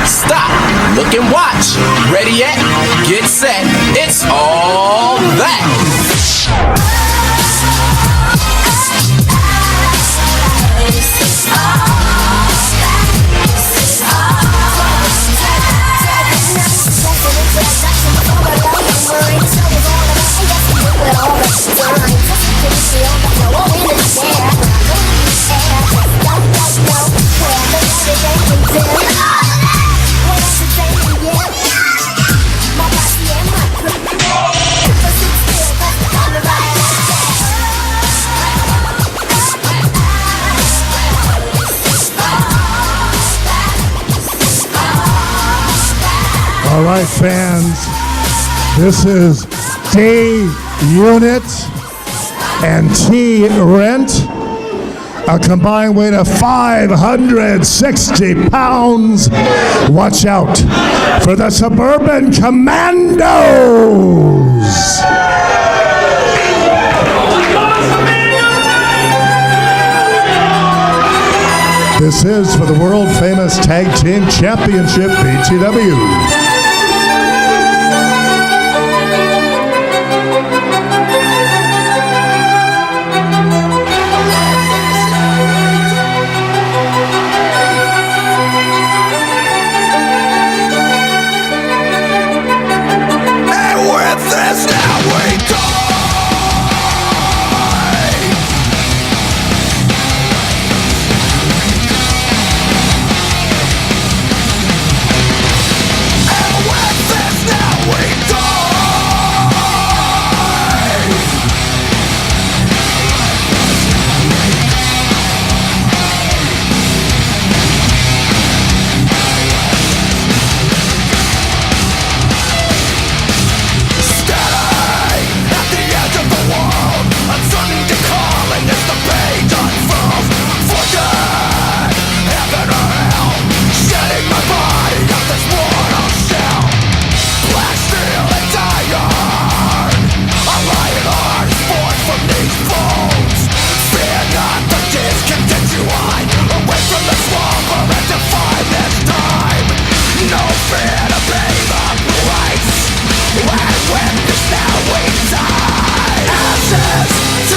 Stop, look and watch. Ready yet? Get set. It's all that. All right, fans, this is D Unit and T Rent, a combined weight of 560 pounds. Watch out for the Suburban Commandos. This is for the world-famous Tag Team Championship, BTW.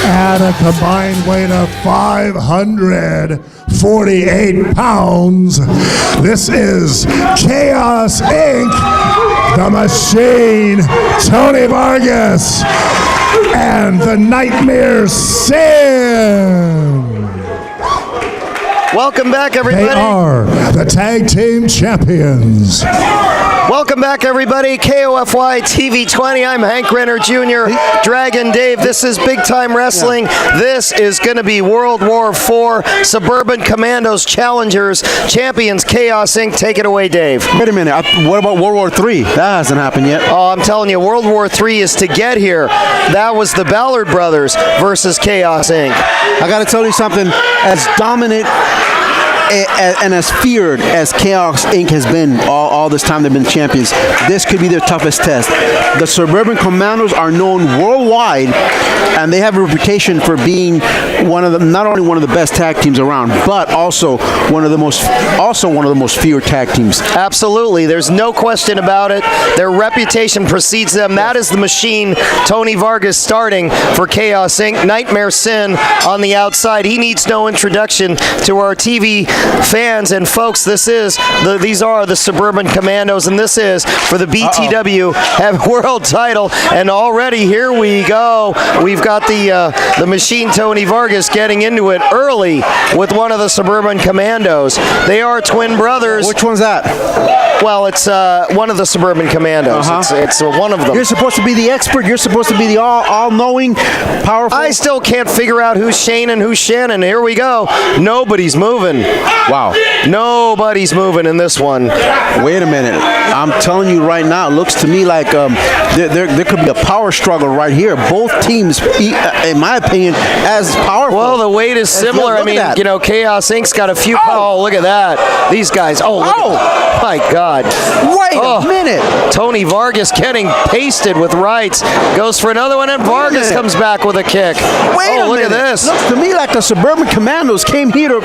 At a combined weight of 548 pounds, this is Chaos Inc., the Machine, Tony Vargas, and the Nightmare Sin. Welcome back, everybody. They are the Tag Team Champions. Welcome back, everybody. KOFY TV 20. I'm Hank Renner Jr., Dragon Dave. This is Big Time Wrestling. This is going to be World War IV. Suburban Commandos Challengers Champions Chaos Inc. Take it away, Dave. Wait a minute. What about World War III? That hasn't happened yet. Oh, I'm telling you, World War III is to get here. That was the Ballard Brothers versus Chaos Inc. I got to tell you something. As dominant and as feared as Chaos Inc. has been all this time they've been champions, this could be their toughest test. The Suburban Commandos are known worldwide, and they have a reputation for being not only one of the best tag teams around, but also one of the most feared tag teams. Absolutely, there's no question about it. Their reputation precedes them. That is the Machine, Tony Vargas, starting for Chaos Inc. Nightmare Sin on the outside. He needs no introduction to our TV fans and folks. These are the Suburban Commandos, and this is for the BTW world title. And already here we go. We've got the Machine, Tony Vargas, getting into it early with one of the Suburban Commandos. They are twin brothers. Which one's that? Well, it's one of the Suburban Commandos. It's one of them. You're supposed to be the expert. You're supposed to be the all-knowing, powerful. I still can't figure out who's Shane and who's Shannon. Here we go. Nobody's moving. Wow. Nobody's moving in this one. Wait a minute. I'm telling you right now, it looks to me like there could be a power struggle right here. Both teams, in my opinion, as powerful. Well, the weight is similar. I mean, Chaos Inc.'s got a few. Oh, look at that. These guys. Oh, My God. Wait a minute. Tony Vargas getting pasted with rights. Goes for another one, and Vargas comes back with a kick. Wait a look minute. at this. Looks to me like the Suburban Commandos came here to,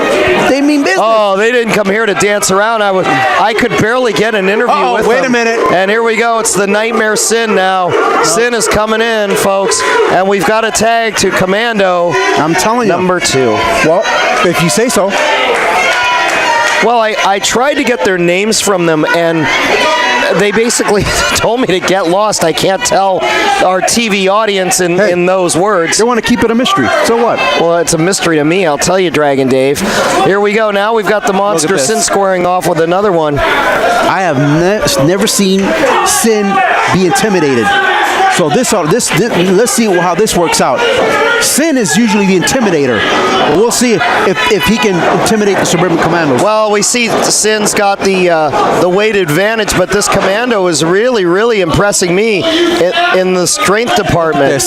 they mean business. Oh, they didn't come here to dance around. I could barely get an interview with them. Wait a minute. And here we go. It's the Nightmare Sin now. Sin is coming in, folks. And we've got a tag to Commando. I'm telling you. Number 2. Well, if you say so. Well, I tried to get their names from them, and they basically told me to get lost. I can't tell our TV audience in those words. They want to keep it a mystery. So what? Well, it's a mystery to me, I'll tell you, Dragon Dave. Here we go. Now we've got the Monster Sin squaring off with another one. I have never seen Sin be intimidated. So this let's see how this works out. Sin is usually the intimidator. But we'll see if he can intimidate the Suburban Commandos. Well, we see Sin's got the weight advantage, but this Commando is really, really impressing me in the strength department.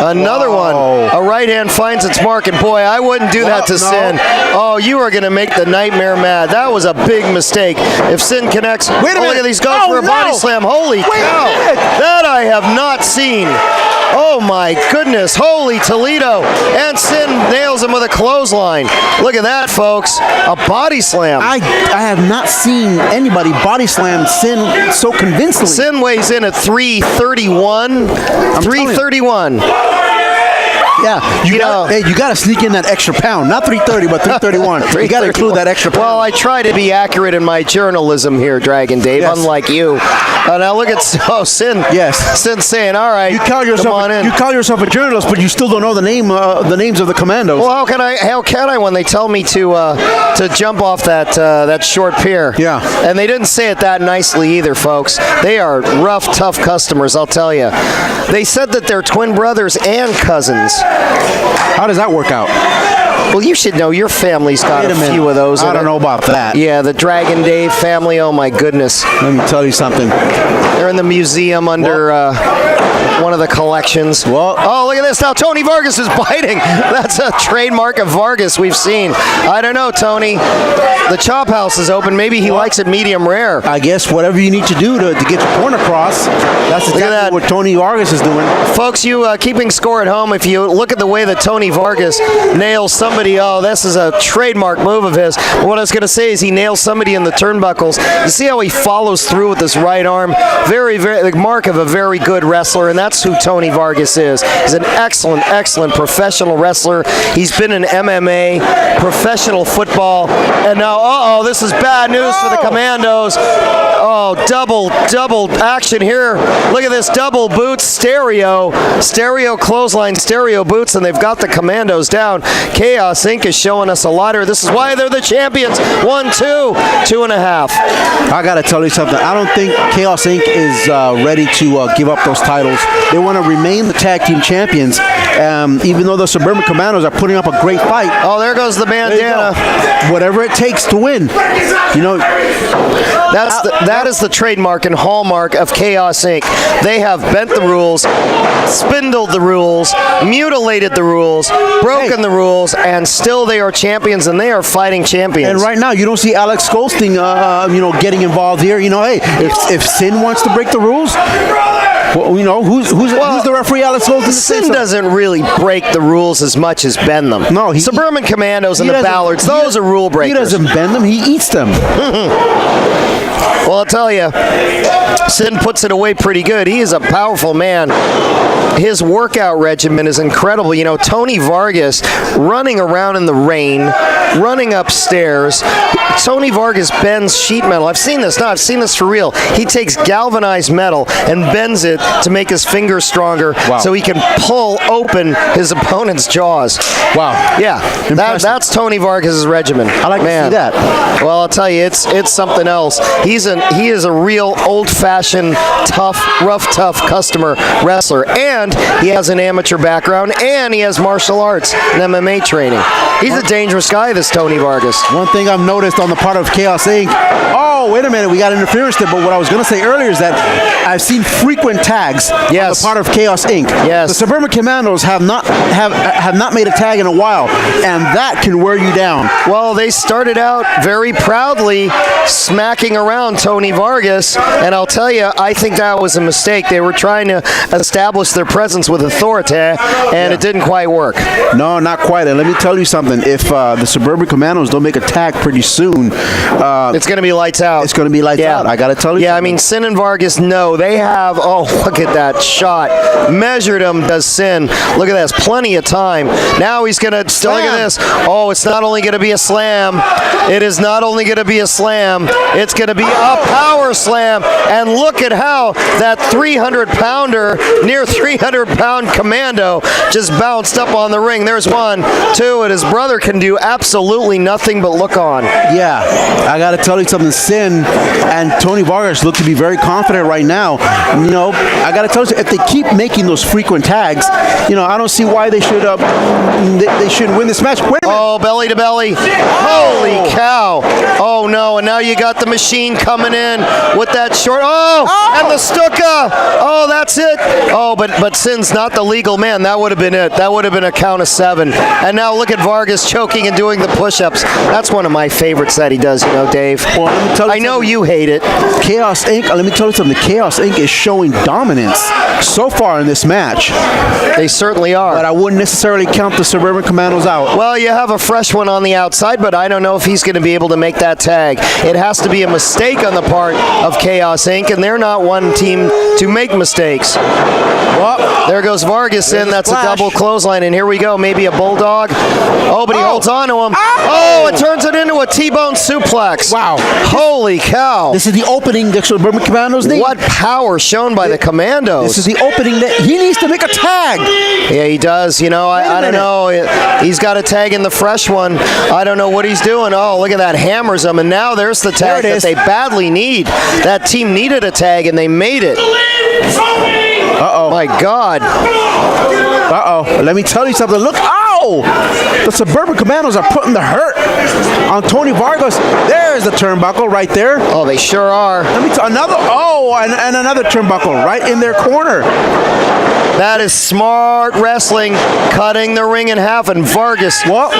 Another one. A right hand finds its mark, and boy, I wouldn't do that to Sin. Oh, you are going to make the Nightmare mad. That was a big mistake. If Sin connects, Wait a minute. look at these goes for a body slam. Holy cow. That I have not seen. Oh my goodness, holy Toledo. And Sin nails him with a clothesline. Look at that, folks. A body slam. I have not seen anybody body slam Sin so convincingly. Sin weighs in at 331. 331. Yeah, you got to sneak in that extra pound. Not 330, but 331. You got to include that extra pound. Well, I try to be accurate in my journalism here, Dragon Dave, unlike you. Now look at Sin. Yes. Sin saying, all right, you call yourself a journalist, but you still don't know the names of the Commandos. Well, how can I when they tell me to jump off that short pier? Yeah. And they didn't say it that nicely either, folks. They are rough, tough customers, I'll tell you. They said that they're twin brothers and cousins. How does that work out? Well, you should know. Your family's got a few of those. I don't know about that. Yeah, the Dragon Dave family. Oh, my goodness. Let me tell you something. They're in the museum under one of the collections. Well, oh, look at this. Now, Tony Vargas is biting. That's a trademark of Vargas we've seen. I don't know, Tony. The chop house is open. Maybe he likes it medium rare. I guess whatever you need to do to get your point across, that's exactly what Tony Vargas is doing. Folks, you keeping score at home, if you look at the way that Tony Vargas nails somebody, this is a trademark move of his. But what I was going to say is he nails somebody in the turnbuckles. You see how he follows through with his right arm? Very, very, the mark of a very good wrestler, and that's who Tony Vargas is. He's an excellent, excellent professional wrestler. He's been in MMA, professional football, and now, this is bad news for the Commandos. Oh, double action here. Look at this double boots, stereo clothesline, stereo boots, and they've got the Commandos down. Chaos Inc. is showing us a lot here. This is why they're the champions. 1, 2, 2.5. I got to tell you something. I don't think Chaos Inc. is ready to give up those titles. They want to remain the tag team champions, even though the Suburban Commandos are putting up a great fight. Oh, there goes the bandana. Whatever it takes to win. You know, that is the trademark and hallmark of Chaos Inc. They have bent the rules, spindled the rules, mutilated the rules, broken the rules, and still they are champions, and they are fighting champions. And right now, you don't see Alex Goldstein, getting involved here. If Sin wants to break the rules, well, who's the referee? Alex Goldstein. Sin doesn't really break the rules as much as bend them. No, Suburban Commandos and the Ballards, those are rule breakers. He doesn't bend them; he eats them. Well, I'll tell you, Sin puts it away pretty good. He is a powerful man. His workout regimen is incredible. Tony Vargas running around in the rain, running upstairs. Tony Vargas bends sheet metal. I've seen this. No, I've seen this for real. He takes galvanized metal and bends it to make his fingers stronger so he can pull open his opponent's jaws. Wow. Yeah. That's Tony Vargas' regimen. I like to see that. Well, I'll tell you, it's something else. He is a real old-fashioned, rough, tough customer wrestler. And he has an amateur background, and he has martial arts and MMA training. He's a dangerous guy, this Tony Vargas. One thing I've noticed on the part of Chaos Inc. Oh, wait a minute. We got interference there. But what I was going to say earlier is that I've seen frequent tags on the part of Chaos Inc. Yes. The Suburban Commandos have not made a tag in a while, and that can wear you down. Well, they started out very proudly smacking around Tony Vargas, and I'll tell you, I think that was a mistake. They were trying to establish their presence with authority, and it didn't quite work. No, not quite. And let me tell you something. If the Suburban Commandos don't make a tag pretty soon, it's going to be lights out. It's going to be lights out. I got to tell you. Yeah, I mean, Sin and Vargas, no. They have, look at that shot. Measured him, does Sin. Look at this. Plenty of time. Now he's going to, look at this. Oh, it's not only going to be a slam. It is not only going to be a slam. It's going to be a power slam. And look at how that 300-pounder, near 300-pound commando just bounced up on the ring. There's 1, 2, and his brother can do absolutely nothing but look on. Yeah, I got to tell you something. Sin and Tony Vargas look to be very confident right now. You know, I got to tell you, if they keep making those frequent tags, you know, I don't see why they should they shouldn't win this match. Wait a minute. Oh, belly to belly. Holy cow. Oh, no, and now you got the machine coming in with that short. And the Stuka. Oh, that's it. Oh, but Sin's not the legal man. That would have been it. That would have been a count of 7. And now look at Vargas choking and doing the push-ups. That's one of my favorites that he does, you know, Dave. Well, let me tell you I know you hate it. Chaos Inc., let me tell you something. Chaos Inc. is showing dominance so far in this match. They certainly are. But I wouldn't necessarily count the Suburban Commandos out. Well, you have a fresh one on the outside, but I don't know if he's going to be able to make that tag. It has to be a mistake on the part of Chaos Inc., and they're not one team to make mistakes. Well, there goes Vargas in. That's a double clothesline, and here we go. Maybe a bulldog. Oh, but he holds on to him. Oh, it turns it into a T-bone suplex. Wow. Holy cow. This is the opening the Suburban Commandos need. What power shown by the Commandos. This is the opening that he needs to make a tag. Yeah, he does. You know, I don't know. He's got a tag in the fresh one. I don't know what he's doing. Oh, look at that. Hammers him. And now there's the tag that they badly need. That team needed a tag, and they made it. Uh-oh. My God. Uh-oh. Let me tell you something. Look. Ow! The Suburban Commandos are putting the hurt on Tony Vargas. There's the turnbuckle right there. Oh, they sure are. Let me tell another. Oh, and another turnbuckle right in their corner. That is smart wrestling, cutting the ring in half, and Vargas. Well,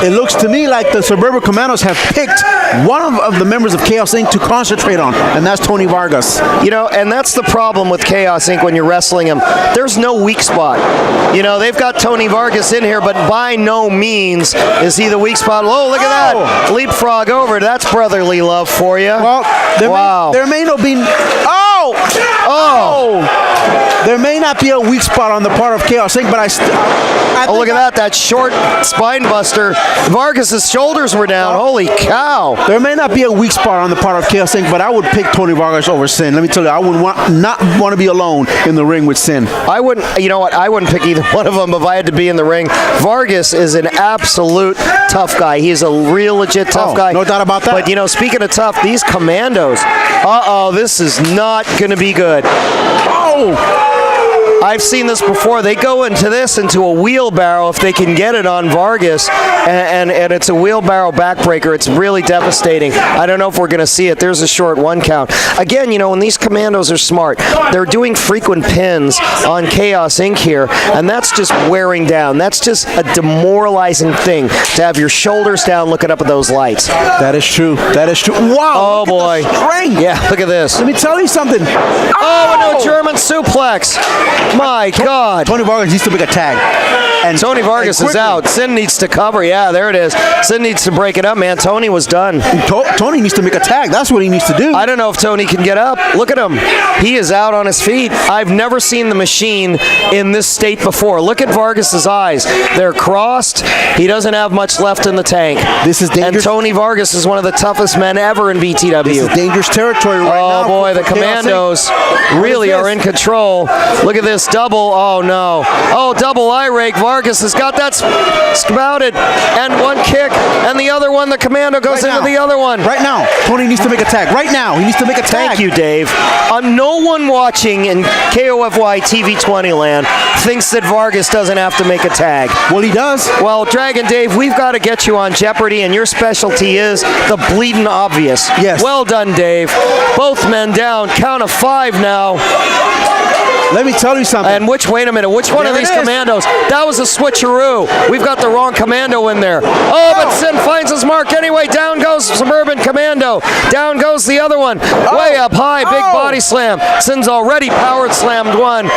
it looks to me like the Suburban Commandos have picked one of the members of Chaos Inc. to concentrate on, and that's Tony Vargas. You know, and that's the problem with Chaos Inc. when you're wrestling them. There's no weak spot. You know, they've got Tony Vargas in here, but by no means is he the weak spot. Oh, look at that. Leapfrog over. That's brotherly love for you. Well, there may not be... There may not be a weak spot on the part of Chaos Inc., but I look at that. That short spine buster. Vargas' shoulders were down. Holy cow. There may not be a weak spot on the part of Chaos Inc., but I would pick Tony Vargas over Sin. Let me tell you, I would not want to be alone in the ring with Sin. I wouldn't, you know what, I wouldn't pick either one of them if I had to be in the ring. Vargas is an absolute tough guy. He's a real legit tough guy. No doubt about that. But, you know, speaking of tough, these Commandos, this is not going to be good. I've seen this before. They go into a wheelbarrow if they can get it on Vargas, and it's a wheelbarrow backbreaker. It's really devastating. I don't know if we're going to see it. There's a short 1 count. Again, you know, when these Commandos are smart, they're doing frequent pins on Chaos Inc. here, and that's just wearing down. That's just a demoralizing thing to have your shoulders down looking up at those lights. That is true. That is true. Wow. Oh, boy. Yeah, look at this. Let me tell you something. Oh, no German suplex. My God. Tony Vargas needs to make a tag. And Tony Vargas is out. Sin needs to cover. Yeah, there it is. Sin needs to break it up, man. Tony was done. Tony needs to make a tag. That's what he needs to do. I don't know if Tony can get up. Look at him. He is out on his feet. I've never seen the machine in this state before. Look at Vargas' eyes. They're crossed. He doesn't have much left in the tank. This is dangerous. And Tony Vargas is one of the toughest men ever in BTW. This is dangerous territory right now. Oh, boy. The Commandos really are in control. Look at this. Vargas double. Oh, no. Oh, double eye rake. Vargas has got that spouted. And one kick. And the other one, the Commando goes into the other one. Right now. Tony needs to make a tag. Right now. He needs to make a tag. Thank you, Dave. No one watching in KOFY TV 20 land thinks that Vargas doesn't have to make a tag. Well, he does. Well, Dragon Dave, we've got to get you on Jeopardy, and your specialty is the bleeding obvious. Yes. Well done, Dave. Both men down. Count of 5 now. Let me tell you something. And wait a minute, which one of these Commandos? That was a switcheroo. We've got the wrong Commando in there. Oh, but Sin finds his mark anyway. Down goes Suburban Commando. Down goes the other one. Way up high, big body slam. Sin's already powered slammed one.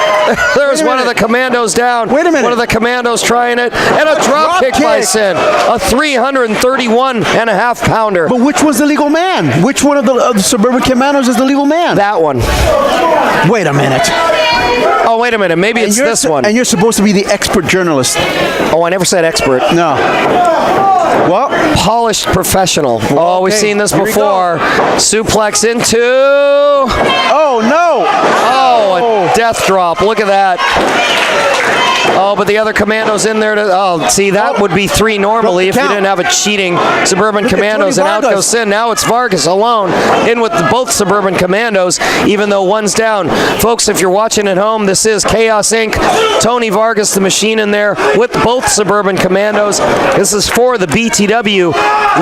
There's one of the Commandos down. Wait a minute. One of the Commandos trying it. And a drop kick by Sin. A 331.5 pounder. But which was the legal man? Which one of the Suburban Commandos is the legal man? That one. Wait a minute. Oh, wait a minute. Maybe it's this one. And you're supposed to be the expert journalist. Oh, I never said expert. No. Well, Polished professional. Oh, we've seen this before. Suplex into... Oh, no. Oh, a death drop. Look at that. Oh, but the other Commando's in there to... Oh, see, that would be 3 normally if you didn't have a cheating Suburban Commandos, and out goes Sin. Now it's Vargas alone in with both Suburban Commandos, even though one's down. Folks, if you're watching at home, this is Chaos Inc. Tony Vargas, the Machine, in there with both Suburban Commandos. This is for the BTW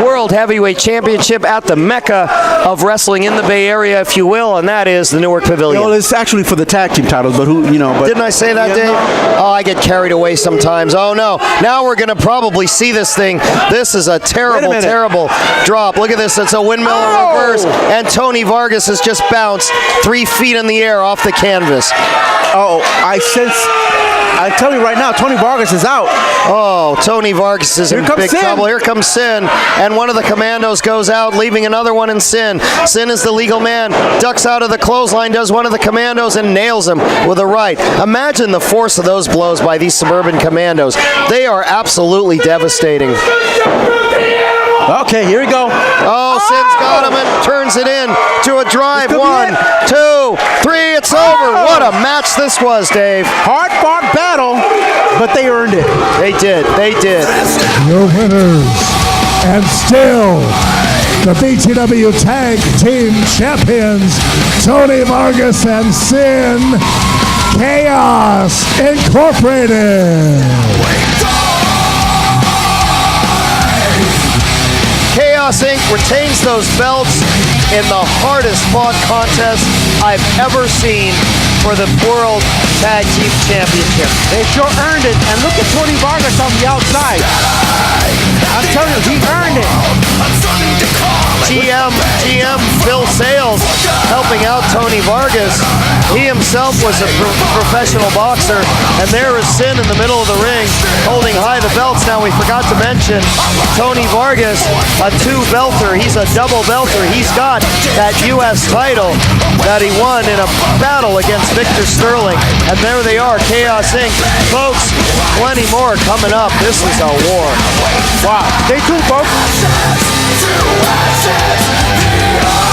World Heavyweight Championship at the Mecca of wrestling in the Bay Area, if you will, and that is the Newark Pavilion. well, it's actually for the tag team titles, but who, but Didn't I say that, Dave? Oh, I get carried away sometimes. Oh, no. Now we're going to probably see this thing. This is a terrible, terrible drop. Look at this. It's a windmill in reverse, and Tony Vargas has just bounced 3 feet in the air off the canvas. Oh, I tell you right now, Tony Vargas is out. Oh, Tony Vargas is in big trouble. Here comes Sin, and one of the Commandos goes out, leaving another one in Sin. Sin is the legal man, ducks out of the clothesline, does one of the Commandos, and nails him with a right. Imagine the force of those blows by these Suburban Commandos. They are absolutely devastating. Okay, here we go. Oh, Sin's got him and turns it in to a drive. 1, 2, 3, it's over. What a match this was, Dave. Hard-fought battle, but they earned it. They did. They did. Your winners, and still the BTW Tag Team Champions, Tony Vargas and Sin, Chaos Incorporated. Chaos Inc. retains those belts in the hardest fought contest I've ever seen for the World Tag Team Championship. They sure earned it, and look at Tony Vargas on the outside. I'm telling you, he earned it. GM Phil Sales helping out Tony Vargas. He himself was a professional boxer, and there is Sin in the middle of the ring holding high the belts. Now we forgot to mention Tony Vargas, a 2-belter. He's a double belter. He's got that U.S. title that he won in a battle against Victor Sterling. And there they are, Chaos Inc. Folks, plenty more coming up. This is a war. Wow. Stay tuned, folks. Ashes to ashes,